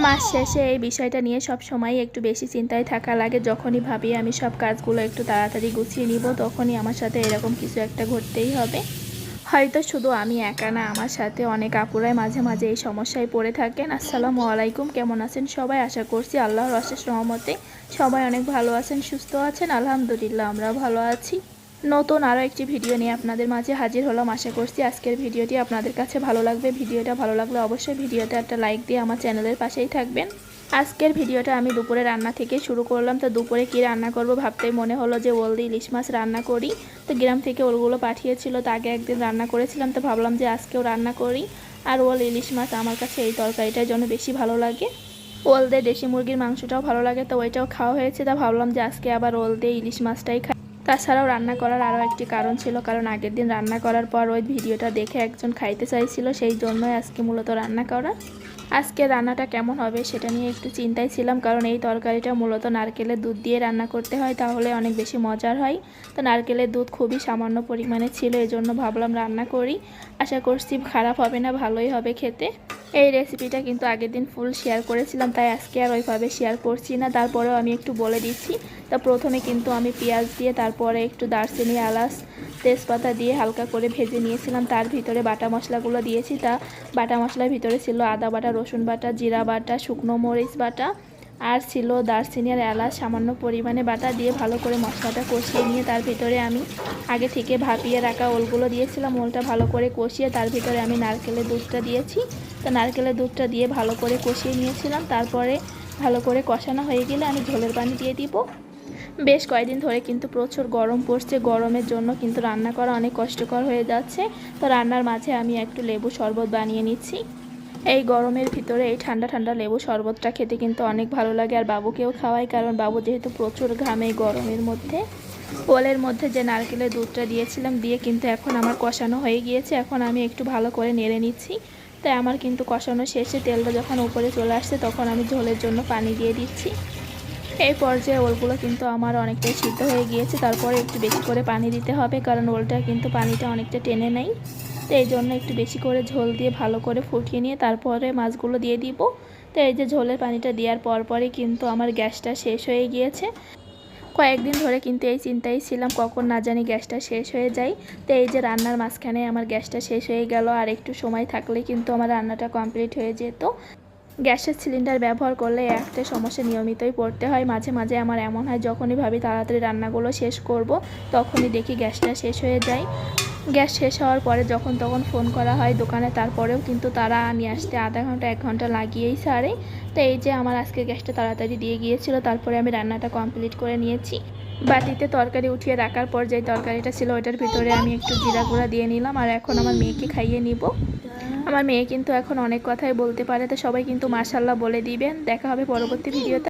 মাস শেষে এই বিষয়টা নিয়ে সব সময় একটু বেশি চিন্তায় থাকা লাগে। যখনই ভাবি আমি সব কাজগুলো একটু তাড়াতাড়ি গুছিয়ে নিব, তখনই আমার সাথে এরকম কিছু একটা ঘটতেই হবে। হয়তো শুধু আমি একা না, আমার সাথে অনেক আপুরাই মাঝে মাঝে এই সমস্যায় পড়ে থাকেন। আসসালামু আলাইকুম, কেমন আছেন সবাই? আশা করছি আল্লাহর অশেষ রহমতে সবাই অনেক ভালো আছেন, সুস্থ আছেন। আলহামদুলিল্লাহ, আমরা ভালো আছি। নতুন আরও একটি ভিডিও নিয়ে আপনাদের মাঝে হাজির হলাম। আশা করছি আজকের ভিডিওটি আপনাদের কাছে ভালো লাগবে। ভিডিওটা ভালো লাগলে অবশ্যই ভিডিওতে একটা লাইক দিয়ে আমার চ্যানেলের পাশেই থাকবেন। আজকের ভিডিওটা আমি দুপুরে রান্না থেকে শুরু করলাম। তো দুপুরে কি রান্না করব ভাবতেই মনে হলো যে ওল দিয়ে ইলিশ মাছ রান্না করি। তো গ্রাম থেকে ওলগুলো পাঠিয়েছিল, তো আগে একদিন রান্না করেছিলাম, তো ভাবলাম যে আজকেও রান্না করি। আর ওল ইলিশ মাছ আমার কাছে এই তরকারিটার জন্য বেশি ভালো লাগে। ওল দিয়ে দেশি মুরগির মাংসটাও ভালো লাগে, তো ওইটাও খাওয়া হয়েছে। তা ভাবলাম যে আজকে আবার ওল দিয়ে ইলিশ মাছটাই খাই। তাছাড়াও রান্না করার আরও একটি কারণ ছিল, কারণ আগের দিন রান্না করার পর ওই ভিডিওটা দেখে একজন খাইতে চাইছিল, সেই জন্যই আজকে মূলত রান্না করা। আজকে রান্নাটা কেমন হবে সেটা নিয়ে একটু চিন্তায় ছিলাম, কারণ এই তরকারিটা মূলত নারকেলের দুধ দিয়ে রান্না করতে হয়, তাহলে অনেক বেশি মজার হয়। তো নারকেলের দুধ খুবই সামান্য পরিমাণে ছিল, এই জন্য ভাবলাম রান্না করি। আশা করছি খারাপ হবে না, ভালোই হবে খেতে। এই রেসিপিটা কিন্তু আগের দিন ফুল শেয়ার করেছিলাম, তাই আজকে আর ওইভাবে শেয়ার করছি না। তারপরেও আমি একটু বলে দিচ্ছি। তো প্রথমে কিন্তু আমি পেঁয়াজ দিয়ে, তারপরে একটু দারচিনি, এলাচ, তেজপাতা দিয়ে হালকা করে ভেজে নিয়েছিলাম। তার ভিতরে বাটা মশলাগুলো দিয়েছি। তা বাটা মশলার ভিতরে ছিল আদা বাটা, রসুন বাটা, জিরা বাটা, শুকনো মরিচ বাটা, আর ছিল দারচিনি আর এলাচ সামান্য পরিমাণে বাটা দিয়ে ভালো করে মশলাটা কষিয়ে নিয়ে তার ভিতরে আমি আগে থেকে ভাপিয়ে রাখা ওলগুলো দিয়েছিলাম। ওলটা ভালো করে কষিয়ে তার ভিতরে আমি নারকেলের দুধটা দিয়েছি। তো নারকেলের দুধটা দিয়ে ভালো করে কষিয়ে নিয়েছিলাম। তারপরে ভালো করে কষানো হয়ে গেলে আমি ঝোলের পানি দিয়ে দিব। বেশ কয়েকদিন ধরে কিন্তু প্রচুর গরম পড়ছে, গরমের জন্য কিন্তু রান্না করা অনেক কষ্টকর হয়ে যাচ্ছে। তো রান্নার মাঝে আমি একটু লেবু শরবত বানিয়ে নিচ্ছি। এই গরমের ভিতরে এই ঠান্ডা ঠান্ডা লেবু শরবতটা খেতে কিন্তু অনেক ভালো লাগে, আর বাবুকেও খাওয়াই, কারণ বাবু যেহেতু প্রচুর ঘামে এই গরমের মধ্যে। ওলের মধ্যে যে নারকেলের দুধটা দিয়েছিলাম দিয়ে কিন্তু এখন আমার কষানো হয়ে গিয়েছে। এখন আমি একটু ভালো করে নেড়ে নিচ্ছি। তাই আমার কিন্তু কষানো শেষে তেলটা যখন উপরে চলে আসছে, তখন আমি ঝোলের জন্য পানি দিয়ে দিচ্ছি। এই পর্যায়ে ওলগুলো কিন্তু আমার অনেকটাই সিদ্ধ হয়ে গিয়েছে। তারপরে একটু বেশি করে পানি দিতে হবে, কারণ ওলটা কিন্তু পানিটা অনেকটা টেনে নেয়। তো এই জন্য একটু বেশি করে ঝোল দিয়ে ভালো করে ফুটিয়ে নিয়ে তারপরে মাছগুলো দিয়ে দিব। তো এই যে ঝোলের পানিটা দেওয়ার পরপরই কিন্তু আমার গ্যাসটা শেষ হয়ে গিয়েছে। কয়েকদিন ধরে কিন্তু এই চিন্তাই ছিলাম কখন না জানি গ্যাসটা শেষ হয়ে যায়। তো এই যে রান্নার মাঝখানে আমার গ্যাসটা শেষ হয়ে গেল, আর একটু সময় থাকলে কিন্তু আমার রান্নাটা কমপ্লিট হয়ে যেত। গ্যাসের সিলিন্ডার ব্যবহার করলে একটা সমস্যা নিয়মিতই পড়তে হয়। মাঝে মাঝে আমার এমন হয় যখনই ভাবি তাড়াতাড়ি রান্নাগুলো শেষ করব, তখনই দেখি গ্যাসটা শেষ হয়ে যায়। গ্যাস শেষ হওয়ার পরে যখন তখন ফোন করা হয় দোকানে, তারপরেও কিন্তু তারা নিয়ে আসতে আধা ঘন্টা 1 ঘন্টা লাগিয়েই ছাড়ে। তো এই যে আমার আজকে গ্যাসটা তাড়াতাড়ি দিয়ে গিয়েছিল, তারপরে আমি রান্নাটা কমপ্লিট করে নিয়েছি। বাটিতে তরকারি উঠিয়ে রাখার পর যে তরকারিটা ছিল ওইটার ভিতরে আমি একটু জিরা গুঁড়া দিয়ে নিলাম, আর এখন আমার মেয়েকে খাইয়ে নিব। আমার মেয়ে কিন্তু এখন অনেক কথাই বলতে পারে, তো সবাই কিন্তু মাশাআল্লাহ বলে দিবেন। দেখা হবে পরবর্তী ভিডিওতে।